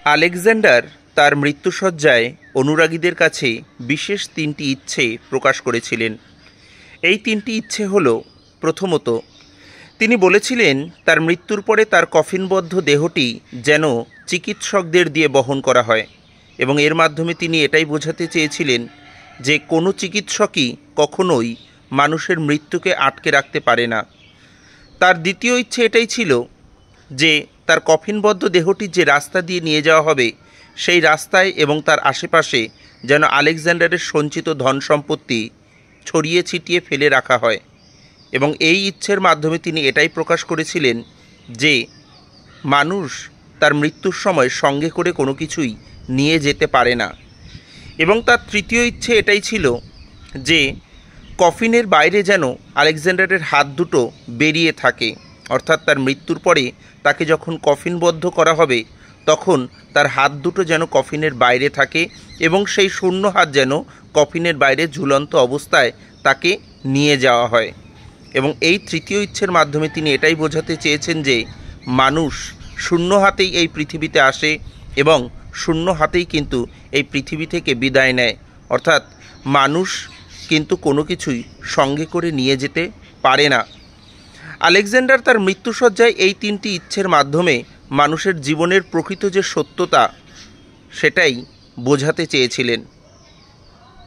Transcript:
Alexander তার মৃত্যুশয্যায় অনুরাগীদের কাছে বিশেষ তিনটি ইচ্ছে প্রকাশ করেছিলেন। এই তিনটি ইচ্ছে হল, প্রথমত, তিনি বলেছিলেন তার মৃত্যুর পরে তার কফিনবদ্ধ দেহটি যেন চিকিৎসকদের দিয়ে বহন করা হয়, এবং এর মাধ্যমে তিনি এটাই বোঝাতে চেয়েছিলেন যে কোনো চিকিৎসকই কখনোই মানুষের মৃত্যুকে আটকে রাখতে পারে না। তার দ্বিতীয় ইচ্ছে এটাই ছিল যে তার কফিনবদ্ধ দেহটি যে রাস্তা দিয়ে নিয়ে যাওয়া হবে, সেই রাস্তায় এবং তার আশেপাশে যেন আলেকজান্ডারের সঞ্চিত ধন সম্পত্তি ছড়িয়ে ছিটিয়ে ফেলে রাখা হয়, এবং এই ইচ্ছের মাধ্যমে তিনি এটাই প্রকাশ করেছিলেন যে মানুষ তার মৃত্যুর সময় সঙ্গে করে কোনো কিছুই নিয়ে যেতে পারে না। এবং তার তৃতীয় ইচ্ছে এটাই ছিল যে কফিনের বাইরে যেন আলেকজান্ডারের হাত দুটো বেরিয়ে থাকে, অর্থাৎ তার মৃত্যুর পরে তাকে যখন কফিনবদ্ধ করা হবে তখন তার হাত দুটো যেন কফিনের বাইরে থাকে, এবং সেই শূন্য হাত যেন কফিনের বাইরে ঝুলন্ত অবস্থায় তাকে নিয়ে যাওয়া হয়। এবং এই তৃতীয় ইচ্ছের মাধ্যমে তিনি এটাই বোঝাতে চেয়েছেন যে মানুষ শূন্য হাতেই এই পৃথিবীতে আসে এবং শূন্য হাতেই কিন্তু এই পৃথিবী থেকে বিদায় নেয়, অর্থাৎ মানুষ কিন্তু কোনো কিছুই সঙ্গে করে নিয়ে যেতে পারে না। আলেকজান্ডার তার মৃত্যুশয্যায় এই তিনটি ইচ্ছের মাধ্যমে মানুষের জীবনের প্রকৃত যে সত্যতা সেটাই বোঝাতে চেয়েছিলেন।